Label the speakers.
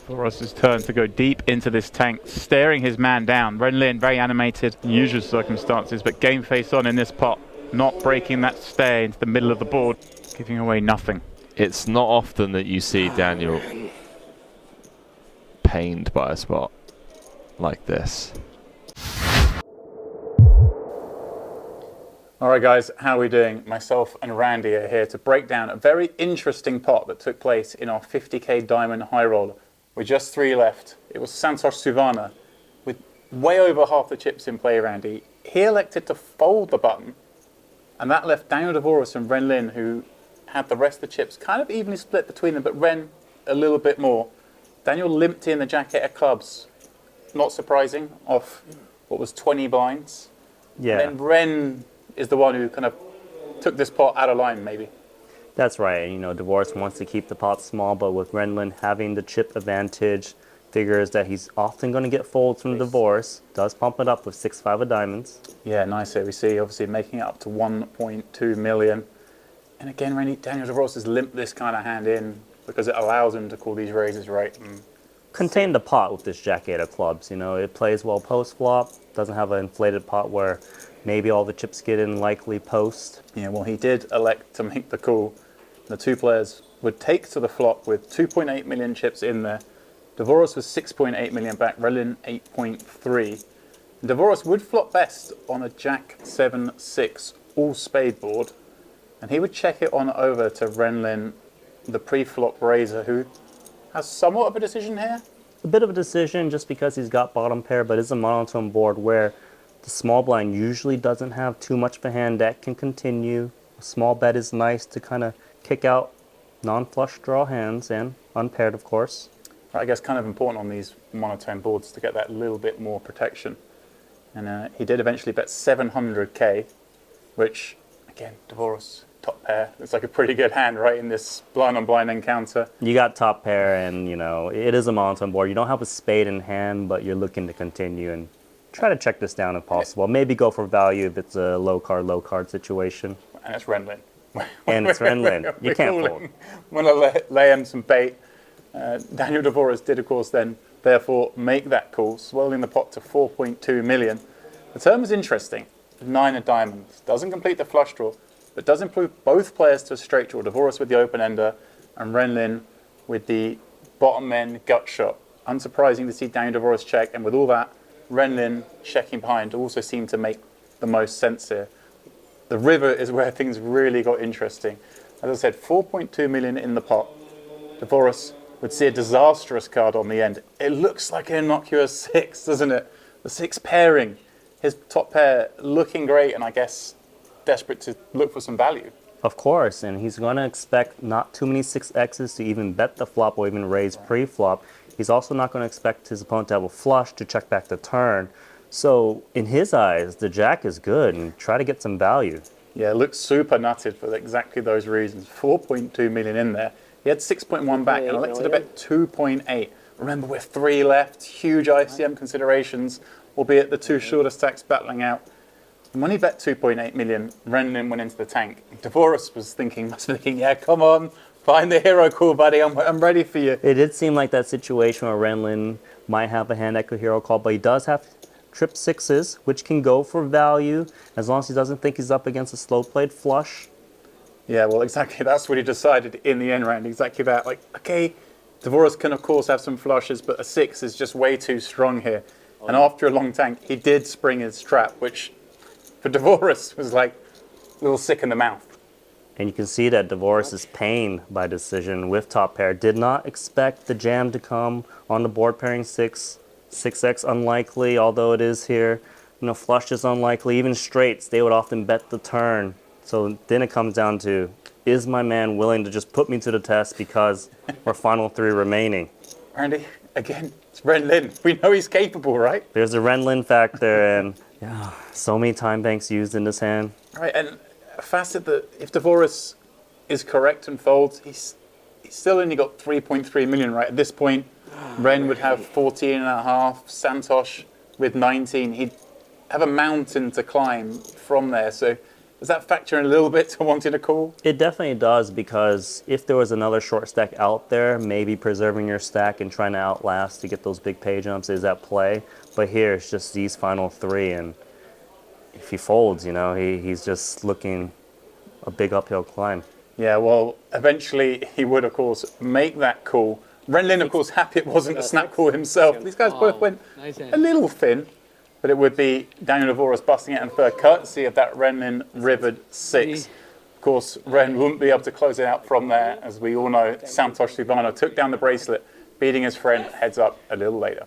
Speaker 1: Dvoress' turn to go deep into this tank, staring his man down. Ren Lin, very animated, unusual circumstances, but game face on in this pot, not breaking that stay into the middle of the board, giving away nothing.
Speaker 2: It's not often that you see Daniel pained by a spot like this.
Speaker 1: All right, guys, how are we doing? Myself and Randy are here to break down a very interesting pot that took place in our 50k Diamond High Roller. With just 3 left, it was Santosh Suvana with way over half the chips in play, Randy. He elected to fold the button, and that left Daniel Dvoress and Ren Lin, who had the rest of the chips kind of evenly split between them, but Ren a little bit more. Daniel limped in the jack of clubs, not surprising, off what was 20 blinds.
Speaker 3: Yeah.
Speaker 1: And then Ren is the one who kind of took this pot out of line, maybe.
Speaker 3: That's right. You know, Dvoress wants to keep the pot small, but with Ren Lin having the chip advantage, figures that he's often going to get folds from Dvoress. Does pump it up with 6-5 of diamonds.
Speaker 1: Yeah, nice here. We see, obviously, making it up to 1.2 million. And again, Randy, Daniel Dvoress has limped this kind of hand in because it allows him to call these raises right. And
Speaker 3: contain the pot with this jack 8 of clubs. You know, it plays well post flop. Doesn't have an inflated pot where maybe all the chips get in likely post.
Speaker 1: Yeah, well, he did elect to make the call. The two players would take to the flop with 2.8 million chips in there. Dvoress was 6.8 million back, Ren Lin 8.3. Dvoress would flop best on a jack 7-6 all spade board, and he would check it on over to Ren Lin, the pre-flop raiser, who has somewhat of a decision here.
Speaker 3: A bit of a decision just because he's got bottom pair, but it's a monotone board where the small blind usually doesn't have too much of a hand that can continue. A small bet is nice to kind of kick out non-flush draw hands and unpaired, of course.
Speaker 1: I guess kind of important on these monotone boards to get that little bit more protection. And he did eventually bet 700k, which, again, Dvoress, top pair. It's like a pretty good hand, right, in this blind-on-blind encounter.
Speaker 3: You got top pair, and, you know, it is a monotone board. You don't have a spade in hand, but you're looking to continue and try to check this down if possible. Maybe go for value if it's a low card situation.
Speaker 1: And it's Ren Lin.
Speaker 3: And it's Ren Lin. You can't fold.
Speaker 1: Want to lay him some bait. Daniel Dvoress did, of course, then therefore make that call, swelling the pot to 4.2 million. The turn was interesting. 9 of diamonds. Doesn't complete the flush draw, but does improve both players to a straight draw. Dvoress with the open ender and Ren Lin with the bottom end gut shot. Unsurprising to see Daniel Dvoress check, and with all that, Ren Lin checking behind also seemed to make the most sense here. The river is where things really got interesting. As I said, 4.2 million in the pot. Dvoress would see a disastrous card on the end. It looks like an innocuous 6, doesn't it? The 6 pairing. His top pair looking great, and I guess desperate to look for some value.
Speaker 3: Of course, and he's going to expect not too many 6Xs to even bet the flop or even raise pre-flop. He's also not going to expect his opponent to have a flush to check back the turn. So, in his eyes, the jack is good and try to get some value.
Speaker 1: Yeah, it looks super nutted for exactly those reasons. 4.2 million in there. He had 6.1 back and elected to bet 2.8. Remember, with 3 left, huge ICM considerations, albeit the 2 shorter stacks battling out. And when he bet 2.8 million, Ren Lin went into the tank. Dvoress must be thinking, yeah, come on, find the hero call, buddy. I'm ready for you.
Speaker 3: It did seem like that situation where Ren Lin might have a hand that could hero call, but he does have trip 6s, which can go for value as long as he doesn't think he's up against a slow played flush.
Speaker 1: Yeah, well, exactly. That's what he decided in the end round. Exactly that. Like, okay, Dvoress can, of course, have some flushes, but a 6 is just way too strong here. And after a long tank, he did spring his trap, which for Dvoress was like a little sick in the mouth.
Speaker 3: And you can see that Dvoress is pained by decision with top pair. Did not expect the jam to come on the board pairing 6. 6X unlikely, although it is here. You know, flush is unlikely. Even straights, they would often bet the turn. So then it comes down to, is my man willing to just put me to the test because we're final 3 remaining?
Speaker 1: Randy, again, it's Ren Lin. We know he's capable, right?
Speaker 3: There's a Ren Lin factor, and yeah, so many time banks used in this hand.
Speaker 1: Right, and a facet that if Dvoress is correct and folds, he's still only got 3.3 million, right? At this point, Ren would have 14.5, Santosh with 19. He'd have a mountain to climb from there. So Does that factor in a little bit to wanting to call?
Speaker 3: It definitely does, because if there was another short stack out there, maybe preserving your stack and trying to outlast to get those big pay jumps is at play. But here it's just these final three, and if he folds, you know, he's just looking a big uphill climb.
Speaker 1: Yeah, well, eventually he would, of course, make that call. Ren Lin, of course, happy it wasn't a snap call himself. These guys both went a little thin, but it would be Daniel Dvoress busting it in third, courtesy of that Ren Lin rivered 6. Of course, Ren wouldn't be able to close it out from there. As we all know, Santosh Sivano took down the bracelet, beating his friend heads up a little later.